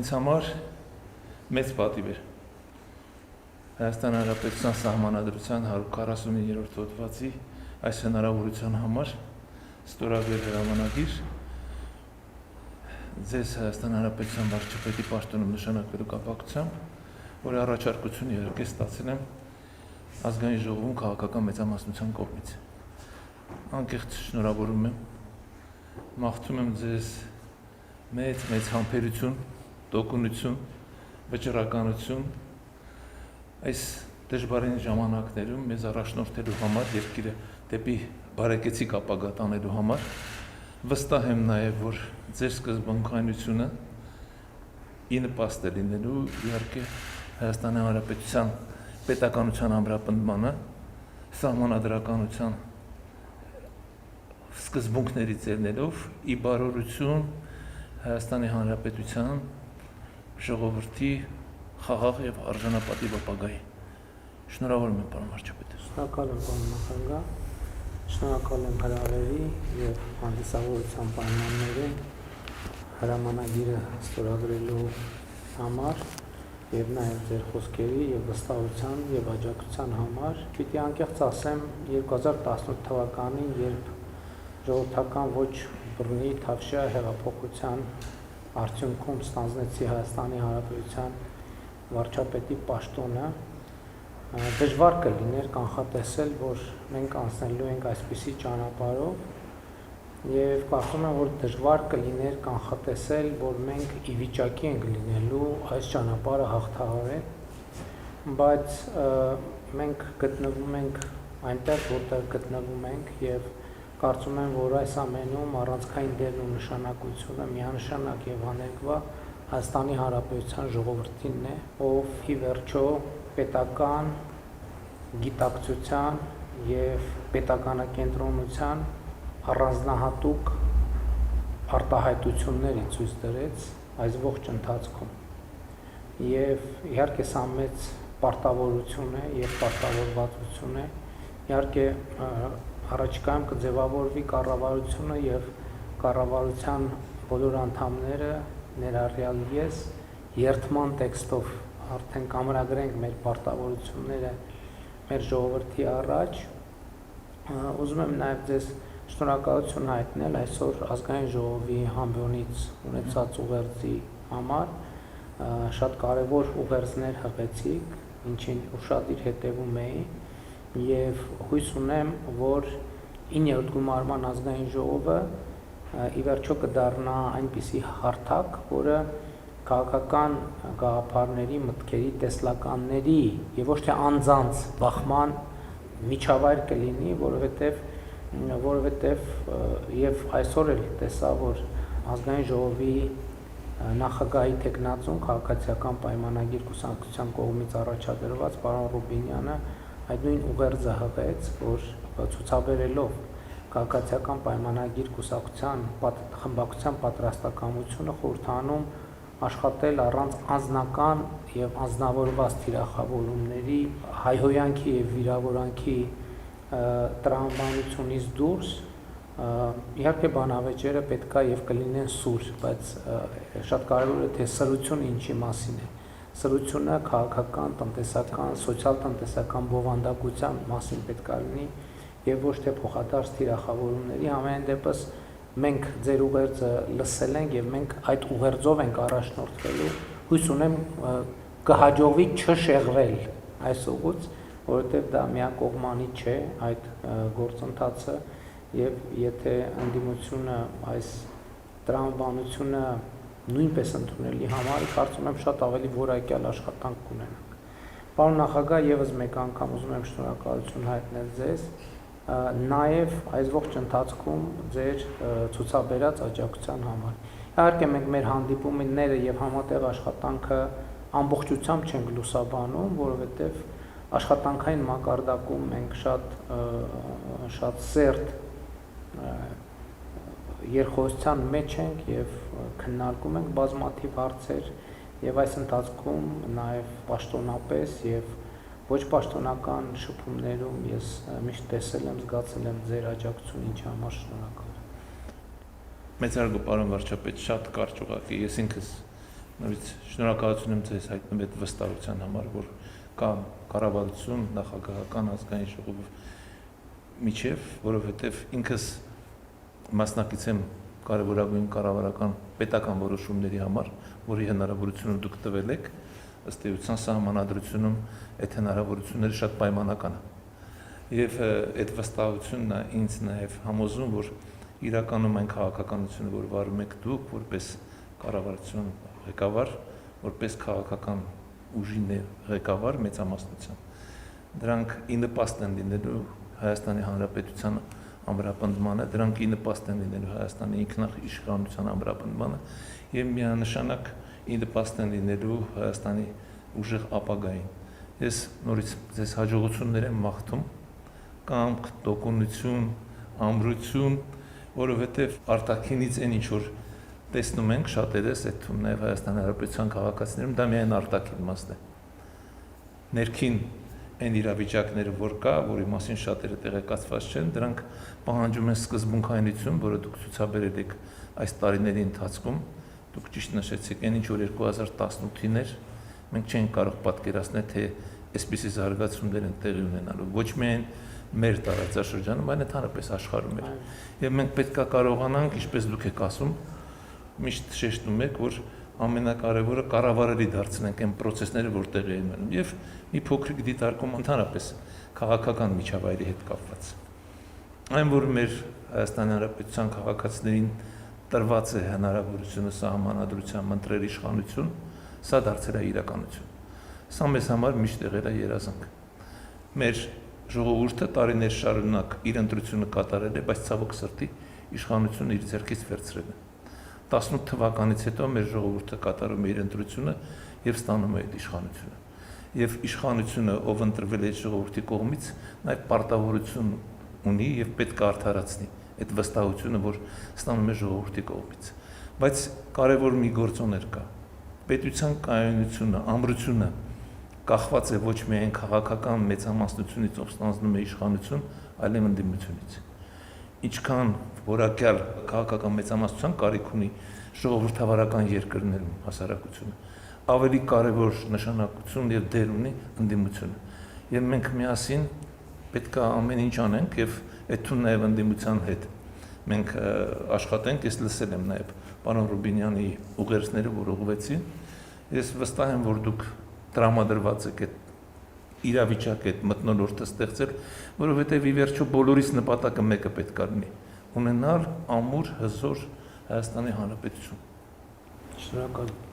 ինձ համար մեծ պատիվ էր Հայաստան Հանրապետության Սահմանադրության 149-րդ հոդվածի այս հնարավորության համար ստորագրել հրամանագիր ձեզ Հայաստան Հանրապետության վարչապետի պաշտոնում նշանակվելու կապակցությամբ, որ առաջարկություն իհարկե ստացել եմ ազգային ժողովում քաղաքական մեծամասնության կողմից։ Անկեղծ շնորհավորում եմ, մաղթում եմ ձեզ մեծ համբերություն, տոկունություն, վճռականություն այս դժվարին ժամանակներում մեզ առաջնորդելու համար, երկիրը դեպի բարեկեցիկ ապագա տանելու համար, վստահ եմ նաև, որ ձեր սկզբունքայնությունը ի նպաստ է լինելու իհարկե Հայաստանի Հանրապետության պետականության ամրապնդմանը, սահմանադրականության սկզբունքներից ելնելով ի բարօրություն Հայաստանի Հանրապետության ժողովրդի խաղաղ եւ արժանապատիվ ապագայի։ Շնորհավորում եմ, պարոն վարչապետ։ Շնորհակալ եմ, պարոն նախագահ, շնորհակալ եմ հրավերի եւ հանդիսավորության պայմաններին հրամանագիրը ստորագրելու համար եւ նաեւ ձեր խոսքերի եւ վստահության եւ աջակցության համար։ Պիտի անկեղծ ասեմ, 2018 թվականին, երբ ժողովրդական ոչ բռնի Թավշյա հեղափոխության արդյունքում ստանձնեցի Հայաստանի Հանրապետության վարչապետի պաշտոնը, դժվար կլիներ կանխատեսել, որ մենք անցնելու ենք այսպիսի ճանապարհով եւ կարծում եմ, որ դժվար կլիներ կանխատեսել, որ մենք ի վիճակի ենք լինելու այս ճանապարհը հաղթահարել, բայց մենք գտնվում ենք այնտեղ, որտեղ գտնվում ենք եւ կարծում եմ, որ այս ամենում առանցքային դերն ու նշանակությունը միանշանակ եւ աներկվա Հայաստանի Հանրապետության ժողովրդինն է, ով ի վերջո պետական գիտակցության եւ պետականակենտրոնության առանձնահատուկ արտահայտությունների ցույց տվեց այս ողջ ընթացքում։ Եվ իհարկե սա մեծ պարտավորություն է եւ պարտավորվածություն է։ Իհարկե առաջիկայում կձևավորվի կառավարությունը եւ կառավարության բոլոր անդամները ներառյալ ես երթման տեքստով արդեն կամրագրենք մեր պարտավորությունները մեր ժողովրդի առաջ։ Ուզում եմ նաեւ ձեզ շնորհակալություն հայտնել այսօր ազգային ժողովի համբոնից ունեցած ուղերձի համար, շատ կարևոր ուղերձներ հղեցիք, ինչին ուշադիր հետևում էի եւ հույս ունեմ, որ 9-րդ գումարման ազգային ժողովը ի վերջո կդառնա այնպիսի հարթակ, որը քաղաքական գաղափարների, մտքերի, տեսլականների եւ ոչ թե անձանց բախման միջավայր կլինի, որովհետեւ եւ այսօր էլ տեսա, որ ազգային ժողովի նախագահի տեխնացուն քաղաքացիական պայմանագիր կուսակցության կողմից առաջադրված պարոն Ռուբինյանը այդ նույն ուղերձը հղեց, որ ցուցաբերելով քաղաքացիական պայմանագիր կուսակցության խմբակցության պատրաստակամությունը խորհրդանում աշխատել առանց անձնական եւ անձնավորված թիրախավորումների, հայհոյանքի եւ վիրավորանքի տրամաբանությունից դուրս իհարկե բանավեճերը պետքա եւ կլինեն սուր, բայց շատ կարեւոր է թե սրությունը ինչի մասին է։ Սրությունը քաղաքական, տնտեսական, սոցիալ-տնտեսական բովանդակության մասին պետք է լինի եւ ոչ թե փոխադարձ թիրախավորումների։ Ամեն դեպս մենք ձեր ուղերձը լսել ենք եւ մենք այդ ուղերձով ենք առաջնորդվելու։ Հույս ունեմ կհաջողվի չշեղվել այս ուղուց, որովհետեւ դա միակողմանի չէ այդ գործընթացը եւ եթե ընդդիմությունը այս տրամաբանությունը նույնպես ընդունելի համար, կարծում եմ շատ ավելի որակյալ աշխատանք կունենանք։ Պարոն նախագահ, եւս մեկ անգամ ուզում եմ շնորհակալություն հայտնել ձեզ, նաեւ այս ողջ ընթացքում ձեր ցուցաբերած աջակցության համար։ Իհարկե մենք մեր հանդիպումները եւ համատեղ աշխատանքը ամբողջությամբ չենք լուսաբանում, որովհետեւ աշխատանքային մակարդակում մենք շատ սերտ երկխոսության մեջ ենք եւ քննարկում ենք բազմաթիվ հարցեր եւ այս ընթացքում նաեւ պաշտոնապես եւ ոչ պաշտոնական շփումներում ես միշտ տեսել եմ, զգացել եմ ձեր աջակցությունը, ինչի համար շնորհակալ եմ։ Մեծարգո պարոն վարչապետ, շատ կարճ ուղղակի ես ինքս նորից շնորհակալություն եմ ձեզ հայտնում այդ վստահության համար, որ կա կառավարություն, նախագահական ազգային ժողով միջև, որովհետև ինքս մասնակից եմ կարևորագույն կառավարական պետական որոշումների համար, որի հնարավորությունը դուք տվել եք, ըստ էության սահմանադրությունում այդ հնարավորությունները շատ պայմանական են։ Եվ այդ վստահությունն է ինձ նաև համոզում, որ իրականում այն քաղաքականությունը, որ վարում եք դուք, որպես կառավարություն ղեկավար, որպես քաղաքական ուժի ղեկավար մեծամասնությամբ, դրանք ի նպաստ են լինելու Հայաստանի Հանրապետության ամրապնդմանը, դրանք ի նպաստ են լինելու Հայաստանի ինքնիշխանության ամրապնդմանը եւ միանշանակ ի նպաստ են լինելու Հայաստանի ուժեղ ապագային։ Ես նորից ձեզ հաջողություններ եմ մաղթում, կամք, տոկունություն, ամրություն, որովհետեւ արտաքինից այն ինչ որ տեսնում ենք շատերս, այդ թվում նաեւ Հայաստանի Հանրապետության քաղաքացիներում, դա միայն արտաքին մասն է։ Ներքին այն իրավիճակները, որ կա, որի մասին շատերը տեղեկացված չեն, դրանք պահանջում են սկզբունքայնություն, որը դուք ցուցաբերել եք այս տարիների ընթացքում։ Դուք ճիշտ նշեցիք, այն ինչ որ 2018-ին էր, մենք չենք կարող պատկերացնել, թե այսպիսի զարգացումներ են տեղի ունենալու։ Ոչ միայն մեր տարածաշրջանում, այլ ընդհանրապես աշխարհում էր։ Եվ մենք պետք է կարողանանք, ինչպես դուք եք ասում, միշտ շեշտում եք, որ ամենակարևորը կառավարելի դարձնենք այն process-ները, որ տեղի են ունենում, եւ մի փոքրիկ դիտարկում ընդհանրապես քաղաքական միջավայրի հետ կապված։ Այն, որ մեր Հայաստանի Հանրապետության քաղաքացիներին տրված է հնարավորությունը սահմանադրությամբ ընտրել իշխանություն, սա դարձել է իրականություն։ Սա մեզ համար միշտ եղել է երազանք։ Մեր ժողովուրդը տարիներ շարունակ իր ընտրությունը կատարել է, բայց ցավոք սրտի իշխանությունը իր ձեռքից վերցրել է։ 18 թվականից հետո մեր ժողովուրդը կատարում է իր ընտրությունը եւ ստանում է այդ իշխանությունը։ Եվ իշխանությունը, ով ընտրվել է այդ ժողովրդի կողմից, նաեւ պարտավորություն ունի եւ պետք է արդարացնի այդ վստահությունը, որ ստանում է ժողովրդի կողմից։ Բայց կարևոր մի գործոներ կա։ Պետության կայունությունը, ամրությունը կախված է ոչ միայն քաղաքական մեծամասնությունից, ով ստանձնում է իշխանություն, այլև ընդդիմությունից։ Ինչքան որակյալ քաղաքական մեծամասնության կարիք ունի ժողովրդավարական երկրներում հասարակությունը, ավելի կարևոր նշանակություն եւ դեր ունի ընդդիմությունը։ Եվ մենք միասին պետք է ամեն ինչ անենք եւ այդ թվում նաեւ ընդդիմության հետ մենք աշխատենք, ես լսել եմ նաեւ պարոն Ռուբինյանի ուղերձները, որ ուղղվեցին։ Ես վստահ եմ, որ դուք տրամադրված եք այդ իրավիճակը, այդ մթնոլորտը ստեղծել, որովհետեւ ի վերջո բոլորիս նպատակը մեկը պետք է լինի՝ ունենալ ամուր, հզոր Հայաստանի Հանրապետություն։ Շնորհակալ եմ։